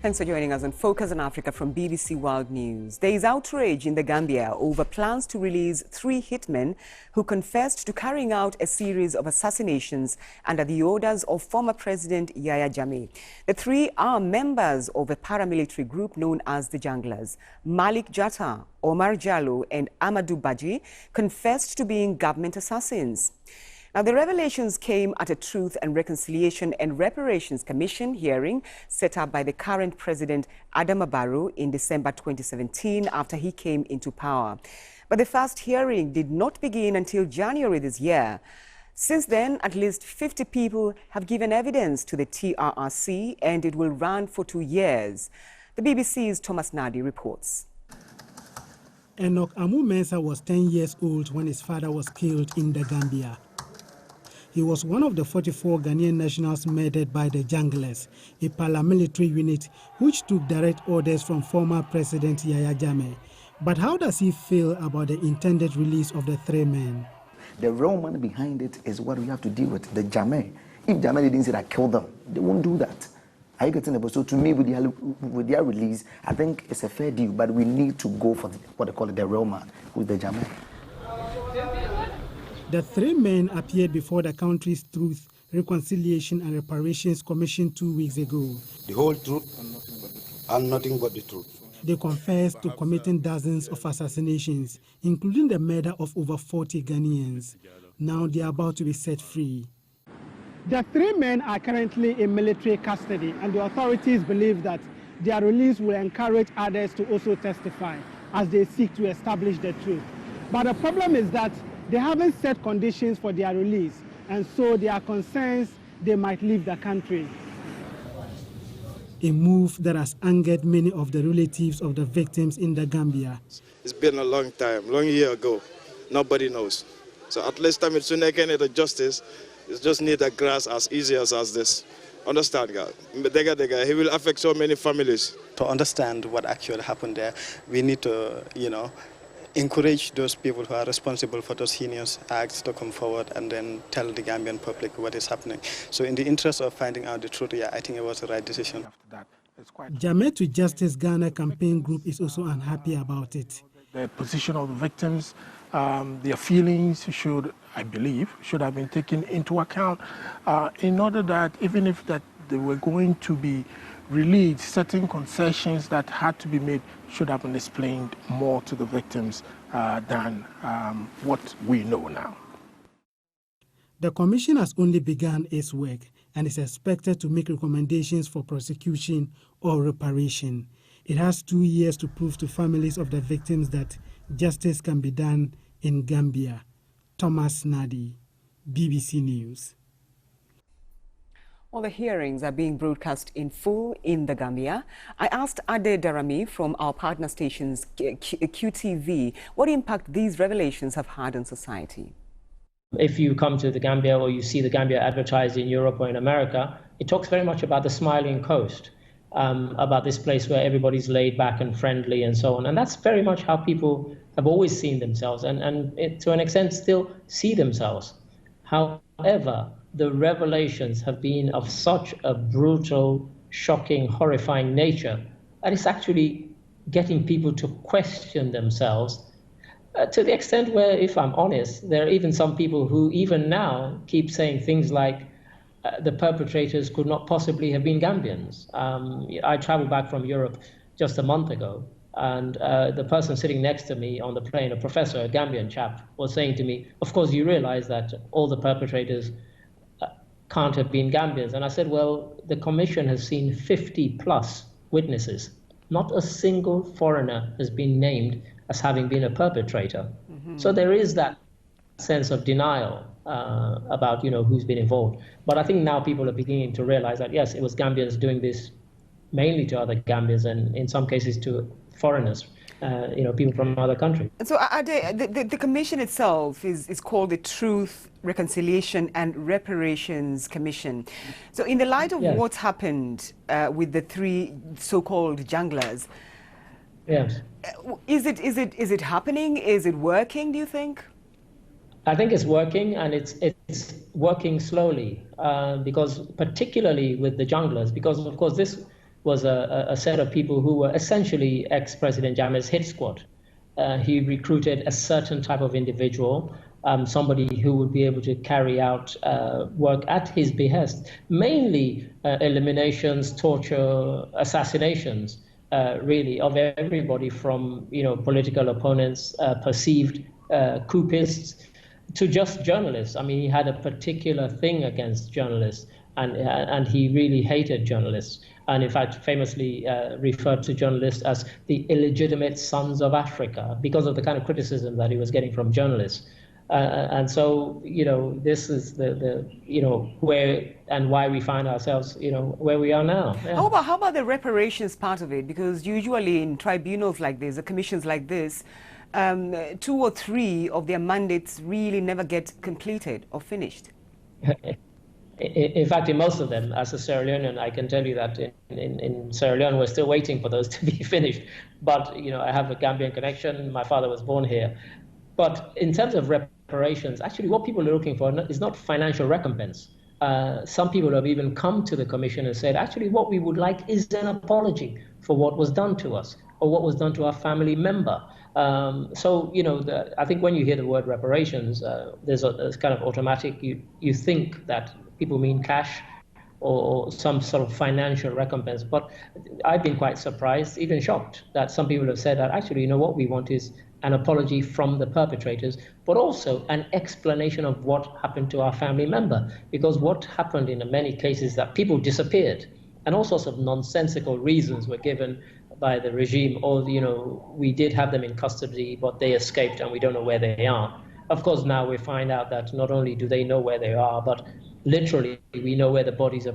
Thanks for joining us on Focus on Africa from BBC World News. There is outrage in the Gambia over plans to release 3 hitmen who confessed to carrying out a series of assassinations under the orders of former President Yahya Jammeh. The 3 are members of a paramilitary group known as the Junglers. Malik Jatta, Omar Jallo and Amadou Badji confessed to being government assassins. Now, the revelations came at a Truth and Reconciliation and Reparations Commission hearing set up by the current President Adama Barrow in December 2017 after he came into power. But the first hearing did not begin until January this year. Since then, at least 50 people have given evidence to the TRRC, and it will run for 2 years. The BBC's Thomas Nadi reports. Enoch Amu Mensah was 10 years old when his father was killed in the Gambia. He was one of the 44 Ghanaian nationals murdered by the Junglers, a paramilitary unit which took direct orders from former President Yahya Jammeh. But how does he feel about the intended release of the 3 men? The real man behind it is what we have to deal with, the Jammeh. If Jammeh didn't say that kill them, they won't do that. Are you getting it? So to me, with their release, I think it's a fair deal, but we need to go for what they call it, the real man, who's the Jammeh. The 3 men appeared before the country's Truth, Reconciliation and Reparations Commission 2 weeks ago. The whole truth and nothing but the truth. They confessed to committing dozens of assassinations, including the murder of over 40 Ghanaians. Now they are about to be set free. The 3 men are currently in military custody, and the authorities believe that their release will encourage others to also testify as they seek to establish the truth. But the problem is that they haven't set conditions for their release, and so there are concerns they might leave the country. A move that has angered many of the relatives of the victims in the Gambia. It's been a long time, long year ago. Nobody knows. So at least time it's soon again the justice. It just need a grass as easy as this. Understand, God? He will affect so many families. To understand what actually happened there, we need to, encourage those people who are responsible for those heinous acts to come forward and then tell the Gambian public what is happening. So in the interest of finding out the truth, I think it was the right decision. Jammeh to Justice Ghana campaign group is also unhappy about it. The position of the victims, their feelings I believe, should have been taken into account in order that even if that they were going to be released, certain concessions that had to be made should have been explained more to the victims than what we know now. The commission has only begun its work and is expected to make recommendations for prosecution or reparation. It has 2 years to prove to families of the victims that justice can be done in Gambia. Thomas Nadi, BBC News. Well, the hearings are being broadcast in full in the Gambia. I asked Ade Darami from our partner stations QTV what impact these revelations have had on society. If you come to the Gambia or you see the Gambia advertised in Europe or in America, it talks very much about the smiling coast, about this place where everybody's laid back and friendly and so on. And that's very much how people have always seen themselves and to an extent still see themselves. However, the revelations have been of such a brutal, shocking, horrifying nature that it's actually getting people to question themselves to the extent where, if I'm honest, there are even some people who even now keep saying things like the perpetrators could not possibly have been Gambians. I traveled back from Europe just a month ago, and the person sitting next to me on the plane, a professor, a Gambian chap, was saying to me, of course you realize that all the perpetrators can't have been Gambians. And I said, well, the commission has seen 50 plus witnesses. Not a single foreigner has been named as having been a perpetrator. Mm-hmm. So there is that sense of denial about who's been involved. But I think now people are beginning to realize that, yes, it was Gambians doing this mainly to other Gambians and in some cases to foreigners. People from other countries. So the commission itself is called the Truth, Reconciliation and Reparations Commission. So in the light of what's happened with the 3 so-called Junglers, yes, is it happening? Is it working, do you think? I think it's working, and it's working slowly because particularly with the Junglers, because of course this was a set of people who were essentially ex-President Jammeh's hit squad. He recruited a certain type of individual, somebody who would be able to carry out work at his behest, mainly eliminations, torture, assassinations, really, of everybody from political opponents, perceived coupists, to just journalists. I mean, he had a particular thing against journalists, and he really hated journalists, and in fact famously referred to journalists as the illegitimate sons of Africa because of the kind of criticism that he was getting from journalists. And so, this is the where and why we find ourselves, where we are now. Yeah. How about the reparations part of it? Because usually in tribunals like this, the commissions like this, 2 or 3 of their mandates really never get completed or finished. In fact, in most of them, as a Sierra Leonean, I can tell you that in Sierra Leone, we're still waiting for those to be finished. But, I have a Gambian connection. My father was born here. But in terms of reparations, actually what people are looking for is not financial recompense. Some people have even come to the commission and said, actually, what we would like is an apology for what was done to us or what was done to our family member. So, I think when you hear the word reparations, there's a kind of automatic, you think that people mean cash or some sort of financial recompense. But I've been quite surprised, even shocked, that some people have said that actually, what we want is an apology from the perpetrators, but also an explanation of what happened to our family member. Because what happened in many cases that people disappeared, and all sorts of nonsensical reasons were given by the regime, or, we did have them in custody, but they escaped and we don't know where they are. Of course, now we find out that not only do they know where they are, but literally we know where the bodies are